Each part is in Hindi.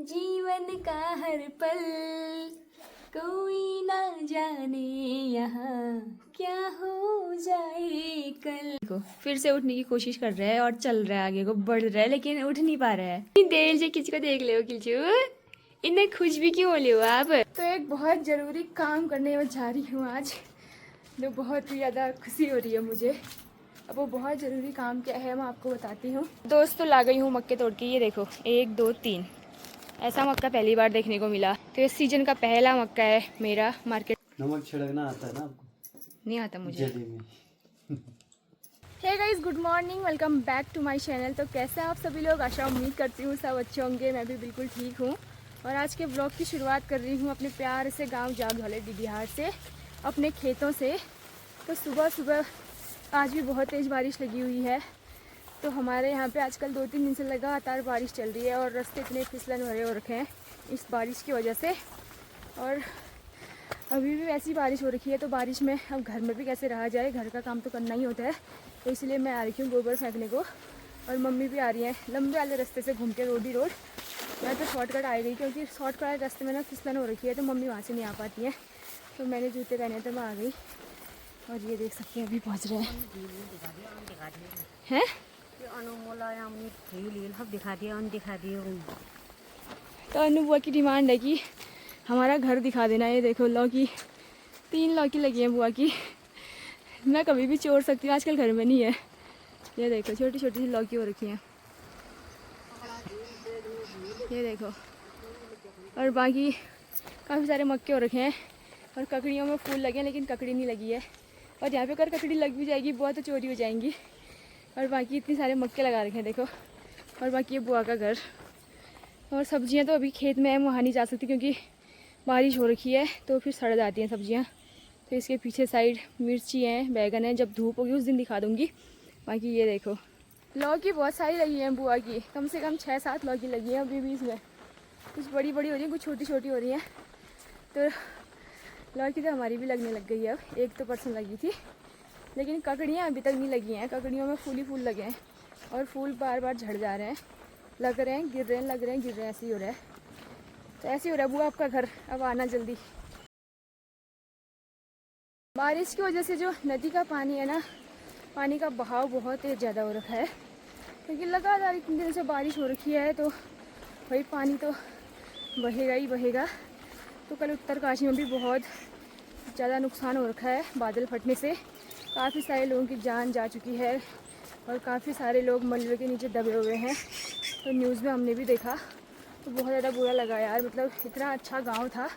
जीवन का हर पल कोई ना जाने यहाँ क्या हो जाए कल। देखो फिर से उठने की कोशिश कर रहा है और चल रहा है, आगे को बढ़ रहा है लेकिन उठ नहीं पा रहा है। देर से किसी को देख ले हो किचू, इन्हें खुश भी क्यों हो ले हो आप। तो एक बहुत ज़रूरी काम करने में जा रही हूँ आज, जो बहुत ही ज़्यादा खुशी हो रही है मुझे। अब वो बहुत ज़रूरी काम क्या है मैं आपको बताती हूँ। दोस्तों ला गई हूँ मक्के तोड़ के, ये देखो 1 2 3 ऐसा मक्का पहली बार देखने को मिला। तो इस सीजन का पहला मक्का है मेरा। मार्केट नमक छिड़कना आता है ना आपको? नहीं आता मुझे। जल्दी में। Hey guys, good morning, welcome back to my channel. तो कैसे हैं आप सभी लोग? आशा उम्मीद करती हूँ सब अच्छे होंगे। मैं भी बिल्कुल ठीक हूँ और आज के ब्लॉग की शुरुआत कर रही हूँ अपने प्यार से गांव जाग वाले बिहार से, अपने खेतों से। तो सुबह सुबह आज भी बहुत तेज़ बारिश लगी हुई है। तो हमारे यहाँ पे आजकल 2-3 दिन से लगातार बारिश चल रही है और रास्ते इतने फिसलन भरे हो रखे हैं इस बारिश की वजह से। और अभी भी वैसी बारिश हो रखी है, तो बारिश में अब घर में भी कैसे रहा जाए, घर का काम तो करना ही होता है। तो इसलिए मैं आ रही हूँ गोबर फेंकने को और मम्मी भी आ रही है लंबे वाले रास्ते से घूम के रोड। मैं तो शॉर्टकट आ गई क्योंकि शॉर्टकट वाले रास्ते में ना फिसलन हो रखी है, तो मम्मी वहाँ से नहीं आ पाती है। तो मैंने जूते पहने तो मैं आ गई। और ये देख सकते हैं अभी पहुँच रहे हैं। तो अनु की डिमांड है कि हमारा घर दिखा देना। ये देखो लौकी, 3 लौकी लगी है बुआ की। मैं कभी भी चोर सकती हूँ, आजकल घर में नहीं है। ये देखो छोटी छोटी सी लौकी हो रखी हैं, ये देखो। और बाकी काफ़ी सारे मक्के हो रखे हैं और ककड़ियों में फूल लगे हैं लेकिन ककड़ी नहीं लगी है। और यहाँ पे अगर ककड़ी लग भी जाएगी बुआ तो चोरी हो जाएंगी। और बाकी इतने सारे मक्के लगा रखे हैं देखो। और बाकी ये बुआ का घर। और सब्जियाँ तो अभी खेत में है, वहाँ नहीं जा सकती क्योंकि बारिश हो रखी है तो फिर सड़ जाती हैं सब्जियाँ। तो इसके पीछे साइड मिर्ची हैं, बैगन है, जब धूप होगी उस दिन दिखा दूँगी। बाकी ये देखो लौकी बहुत सारी लगी हैं बुआ की, कम से कम 6-7 लौकी लगी हैं अभी भी इसमें। कुछ बड़ी बड़ी हो रही हैं, कुछ छोटी छोटी हो रही हैं। तो लौकी तो हमारी भी लगने लग गई है। अब एक तो परसों लगी थी, लेकिन ककड़ियाँ अभी तक नहीं लगी हैं। ककड़ियों में फूल ही फूल लगे हैं और फूल बार बार झड़ जा रहे हैं, लग रहे हैं गिर रहे हैं, लग रहे हैं गिर रहे हैं, ऐसे ही हो रहा है। तो ऐसे ही हो रहा है बुआ आपका घर, अब आना जल्दी। बारिश की वजह से जो नदी का पानी है ना, पानी का बहाव बहुत ही ज़्यादा हो रखा है क्योंकि लगातार इतने दिन से बारिश हो रखी है। तो भाई पानी तो बहेगा ही बहेगा। तो कल उत्तरकाशी में भी बहुत ज़्यादा नुकसान हो रखा है बादल फटने से। काफ़ी सारे लोगों की जान जा चुकी है और काफ़ी सारे लोग मलबे के नीचे दबे हुए हैं। तो न्यूज़ में हमने भी देखा तो बहुत ज़्यादा बुरा लगा यार। मतलब इतना अच्छा गांव था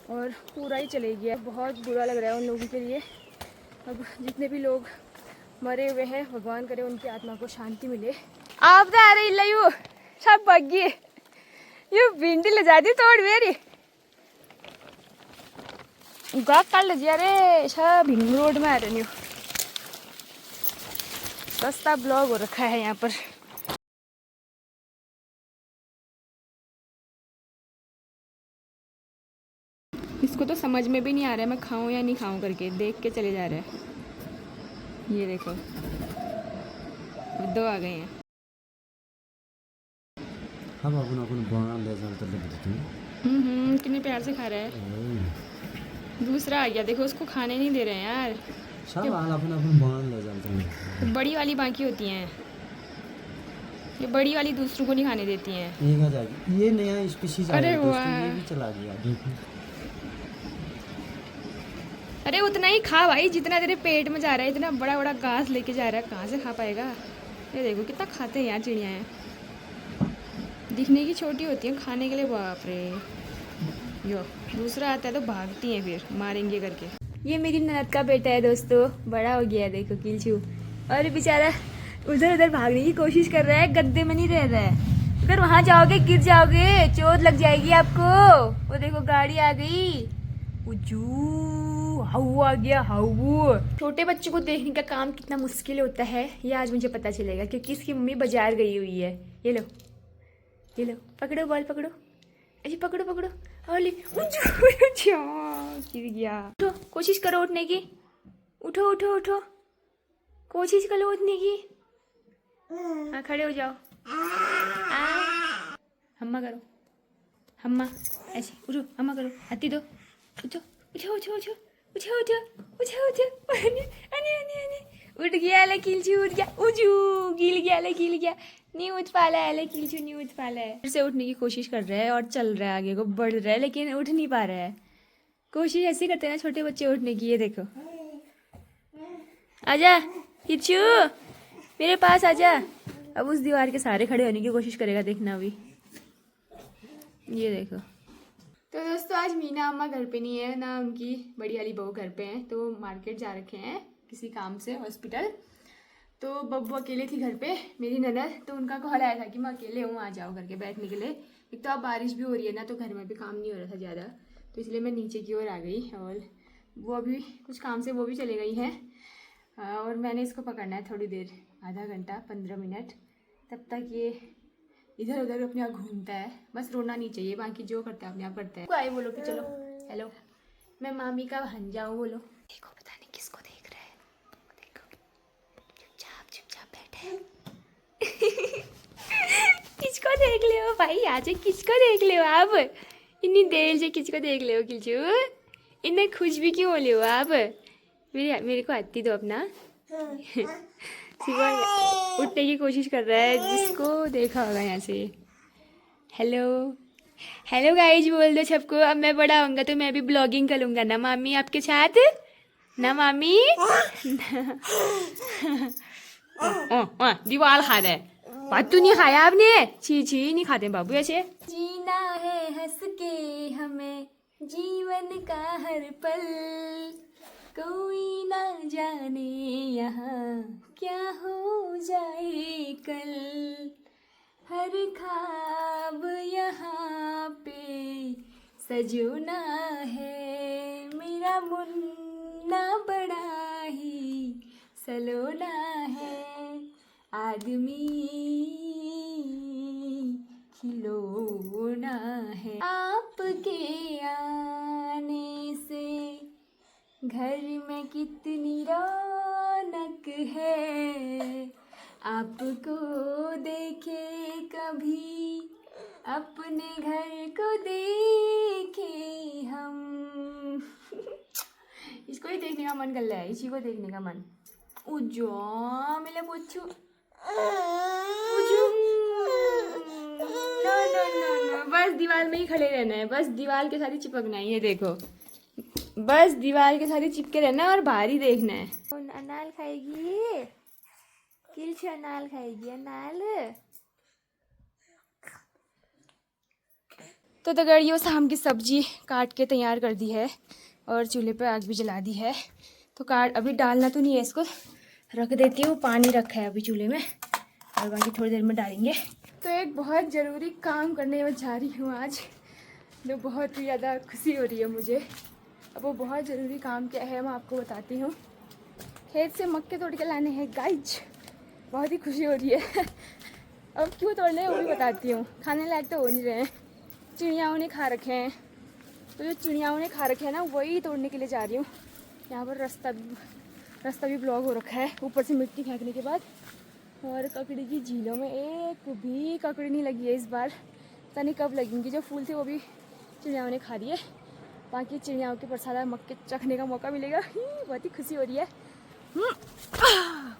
और पूरा ही चले गया। बहुत बुरा लग रहा है उन लोगों के लिए। अब जितने भी लोग मरे हुए हैं भगवान करे उनकी आत्मा को शांति मिले। आप तो आ रही लयू सब बग्गी यू भिंडी ले जाती तोड़ मेरी गा कल जी। अरे सब भिंड रोड में आ रही हूँ, रास्ता ब्लॉक हो रखा है यहाँ पर। इसको तो समझ में भी नहीं आ रहा है मैं खाऊं या नहीं खाऊं करके, देख के चले जा रहे हैं। ये देखो 2 आ गए हैं। हम अपन बना ले जाते हैं। कितने प्यार से खा रहा है। दूसरा आ गया देखो, उसको खाने नहीं दे रहे हैं यार। सब अपन बना ले जाते हैं। बड़ी वाली बाकी होती हैं, ये बड़ी वाली दूसरों को नहीं खाने देती हैं। एक आ जाएगी, ये नया स्पीशीज आया है दोस्तों, ये भी चला गया देखो। अरे उतना ही खा भाई जितना तेरे पेट में जा रहा है। इतना बड़ा बड़ा घास लेके जा रहा है, कहाँ से खा पाएगा। ये देखो कितना खाते हैं यार चिड़िया हैं, दिखने की छोटी होती हैं, खाने के लिए बाप रे। यो दूसरा आता है तो भागती हैं फिर मारेंगे करके। ये मेरी ननद का बेटा है दोस्तों, बड़ा हो गया है देखो किलचू। और बेचारा उधर उधर भागने की कोशिश कर रहा है, गद्दे में नहीं रह रहा है। अगर वहाँ जाओगे गिर जाओगे, चोट लग जाएगी आपको। वो देखो गाड़ी आ गई, हाउ आ गया हाउ। छोटे बच्चों को देखने का काम कितना मुश्किल होता है ये आज मुझे पता चलेगा क्योंकि इसकी मम्मी बाजार गई हुई है। ये लो ये लो, पकड़ो बॉल पकड़ो, अरे पकड़ो पकड़ो। गिर गया। उठो, कोशिश करो उठने की, उठो उठो उठो, कोशिश करो उठने की। हाँ खड़े हो जाओ, हम्मा करो। हम्मा ऐसे उठो, हम्मा करो, हाथी दो, उठो उठो उठो उठो उठो उठो उठो उठो, अने अने अने अने उठ गया ले किलचू, उठ गया, उजू गिल गया ले, गिल गया, नहीं उठ पाला है ले किलचू, नहीं उठ पाला है। फिर से उठने की कोशिश कर रहा है और चल रहा है, आगे को बढ़ रहा है, लेकिन उठ नहीं पा रहा है। कोशिश ऐसी करते हैं ना छोटे बच्चे उठने की। ये देखो, आजा किचू मेरे पास आजा। अब उस दीवार के सहारे खड़े होने की कोशिश करेगा, देखना अभी। ये देखो। तो दोस्तों आज मीना अम्मा घर पे नहीं है ना, उनकी बड़ी वाली बहू घर पे है, तो मार्केट जा रखे हैं किसी काम से, हॉस्पिटल। तो बब्बू अकेले थी घर पे, मेरी ननद, तो उनका कॉल आया था कि मैं अकेले हूँ, आ जाओ करके बैठने के लिए। एक तो अब बारिश भी हो रही है ना, तो घर में भी काम नहीं हो रहा था ज़्यादा, तो इसलिए मैं नीचे की ओर आ गई। और वो अभी कुछ काम से वो भी चले गई हैं, और मैंने इसको पकड़ना है थोड़ी देर, आधा घंटा 15 मिनट, तब तक ये इधर उधर अपने आप घूमता है। बस रोना नहीं चाहिए, बाकी जो करता है अपने आप करता है। आए बोलो कि चलो हेलो मैं मामी का भांजा हूँ, बोलो। देखो पता नहीं किसको देख रहा है, देखो चुपचाप चुपचाप बैठे। किसको देख ले हो भाई, आज किसको देख ले हो आप, इतनी देर से किसको देख ले हो किचू, इन्हें खुश भी क्यों हो ले हो आप। मेरे को आती दो अपना। सिवा उठने की कोशिश कर रहा है, जिसको देखा होगा यहाँ से। हेलो हेलो गाइज बोल दो सबको। अब मैं बड़ा होऊंगा तो मैं भी ब्लॉगिंग करूँगा ना मामी आपके साथ, ना मामी। दीवार खा रहा है, बात तो नहीं खाया आपने, छी छी नहीं खाते बाबू ऐसे। जीना है हंस के हमें जीवन का हर पल, कोई ना जाने यहाँ क्या हो जाए कल, हर ख्वाब यहाँ पे सजोना है, मेरा मुन्ना बड़ा ही सलोना है, आदमी खिलौना है। आपके आने से घर में कितनी रौनक है, आपको देखे कभी अपने घर को देखे हम। इसको ही देखने का मन कर रहा है, इसी को देखने का मन। उजो मिले पूछू नो नो नो नो, बस दीवार में ही खड़े रहना है, बस दीवार के साथ ही चिपकना है। ये देखो, बस दीवार के साथ ही चिपके रहना है और बाहर ही देखना है। अनाल खाएगी किलचू, अनाल खाएगी अनाल। तो दगड़ियों शाम की सब्जी काट के तैयार कर दी है और चूल्हे पे आग भी जला दी है। तो काट अभी डालना तो नहीं है, इसको रख देती हूँ, पानी रखा है अभी चूल्हे में, और बाकी थोड़ी देर में डालेंगे। तो एक बहुत ज़रूरी काम करने में जा रही हूँ आज, जो बहुत ही ज़्यादा खुशी हो रही है मुझे। अब वो बहुत ज़रूरी काम क्या है मैं आपको बताती हूँ। खेत से मक्के तोड़ के लाने हैं गाइज, बहुत ही खुशी हो रही है। अब क्यों तोड़ने हैं वो भी बताती हूँ। खाने लायक तो हो नहीं रहे हैं, चिड़ियाओं ने खा रखे हैं, तो जो चिड़ियाओं ने खा रखे हैं ना वही तोड़ने के लिए जा रही हूँ। यहाँ पर रास्ता भी ब्लॉक हो रखा है, ऊपर से मिट्टी फेंकने के बाद। और ककड़ी की झीलों में एक भी ककड़ी नहीं लगी है इस बार, पता नहीं कब लगेंगी। जो फूल थे वो भी चिड़ियाओं ने खा दिए, बाकी चिड़ियाओं के प्रसाद मक्के चखने का मौका मिलेगा। बहुत ही खुशी हो रही है।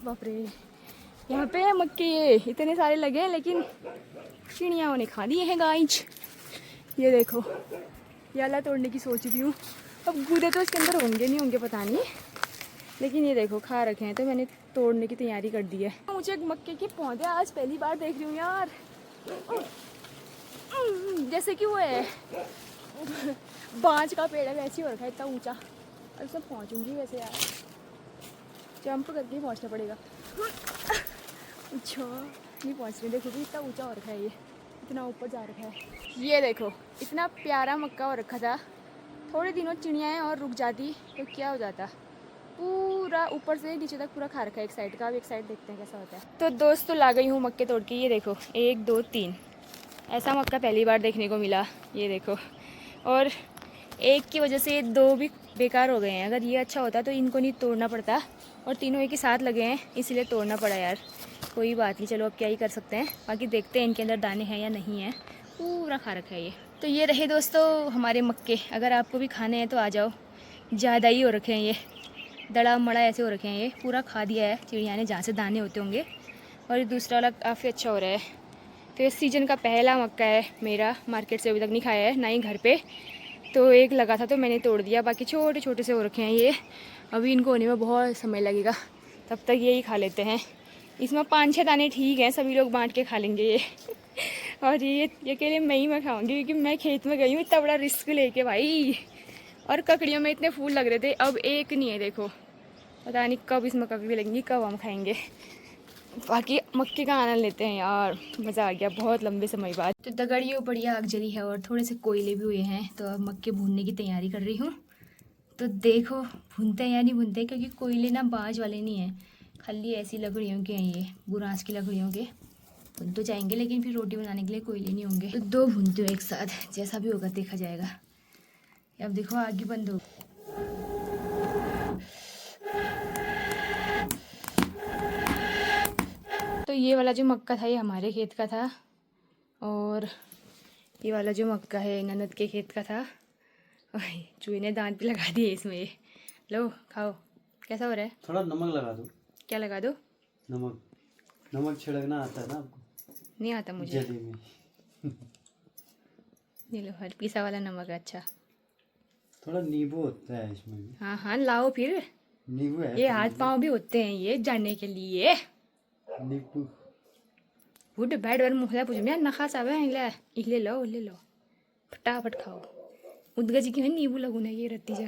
बाप रे, यहाँ पे मक्के ये इतने सारे लगे हैं, लेकिन चिड़ियाओं ने खा दिए हैं गाइज। ये देखो, ये वाला तोड़ने की सोच रही हूँ। अब गूदे तो इसके अंदर होंगे नहीं होंगे पता नहीं, लेकिन ये देखो खा रखे हैं, तो मैंने तोड़ने की तैयारी कर दी है। मुझे मक्के के पौधे आज पहली बार देख रही हूँ यार, जैसे कि वो है बांज का पेड़ है वैसे ही हो रखा है, इतना ऊंचा। अब सब पहुँचूंगी वैसे यार, जंप करके ही पहुँचना पड़ेगा। अच्छा नहीं पहुँच रही, देखो भी इतना ऊंचा हो रखा है, ये इतना ऊपर जा रखा है। ये देखो इतना प्यारा मक्का हो रखा था, थोड़े दिनों चिड़ियाएँ और रुक जाती तो क्या हो जाता। पूरा ऊपर से नीचे तक पूरा खा रखा है एक साइड का। अब एक साइड देखते हैं कैसा होता है। तो दोस्तों ला गई हूँ मक्के तोड़ के। ये देखो 1 2 3 ऐसा मक्का पहली बार देखने को मिला। ये देखो, और एक की वजह से 2 भी बेकार हो गए हैं। अगर ये अच्छा होता तो इनको नहीं तोड़ना पड़ता, और तीनों एक ही साथ लगे हैं इसलिए तोड़ना पड़ा यार। कोई बात नहीं, चलो अब क्या ही कर सकते हैं। बाकी देखते हैं इनके अंदर दाने हैं या नहीं है। पूरा खा रखा है ये। तो ये रहे दोस्तों हमारे मक्के। अगर आपको भी खाने हैं तो आ जाओ। ज़्यादा ही हो रखे हैं ये, दड़ा मड़ा ऐसे हो रखे हैं। ये पूरा खा दिया है चिड़िया ने, जहाँ से दाने होते होंगे। और ये दूसरा वाला काफ़ी अच्छा हो रहा है। तो इस सीज़न का पहला मक्का है मेरा, मार्केट से अभी तक नहीं खाया है, ना ही घर पे। तो एक लगा था तो मैंने तोड़ दिया, बाकी छोटे छोटे से हो रखे हैं ये। अभी इनको होने में बहुत समय लगेगा, तब तक यही खा लेते हैं। इसमें 5-6 दाने ठीक हैं, सभी लोग बांट के खा लेंगे ये। और ये अकेले मैं खाऊंगी, क्योंकि मैं खेत में गई हूँ इतना बड़ा रिस्क लेके भाई। और ककड़ियों में इतने फूल लग रहे थे, अब एक नहीं है देखो। पता नहीं कब इसमें ककड़ी लगेंगी, कब हम खाएंगे। बाकी मक्के का आनंद लेते हैं यार, मज़ा आ गया बहुत लंबे समय बाद। तो दगड़ियों बढ़िया आग जली है और थोड़े से कोयले भी हुए हैं, तो अब मक्के भूनने की तैयारी कर रही हूँ। तो देखो भूनते हैं या नहीं भूनते, क्योंकि कोयले ना बाज वाले नहीं हैं, खाली ऐसी लकड़ियों के हैं, ये बुरांस की लकड़ियों के। भून तो जाएंगे लेकिन फिर रोटी बनाने के लिए कोयले नहीं होंगे, तो 2 भूनते हो एक साथ, जैसा भी होगा देखा जाएगा। अब देखो आग ही बंद हो। तो ये वाला जो मक्का था ये हमारे खेत का था, और ये वाला जो मक्का है ननद के खेत का था। चूहे ने दांत भी लगा दिए इसमें। लो खाओ, कैसा हो रहा है? थोड़ा नमक लगा दो। क्या लगा दो? नमक, नमक छिड़कना आता है ना आपको? नहीं आता मुझे। जली में। ये लो हर पिसा वाला नमक है। अच्छा थोड़ा नींबू होता है इसमें भी। हाँ हाँ लाओ फिर। नींबू है ये हाथ पाँव भी होते हैं ये जानने के लिए। नींबू। बुढ़ बैठ वर मुखला पूछ मैं नखा सावे इले लो फटाफट खाओ। उदगा जी की नींबू लगू ना ये रत्ती जा।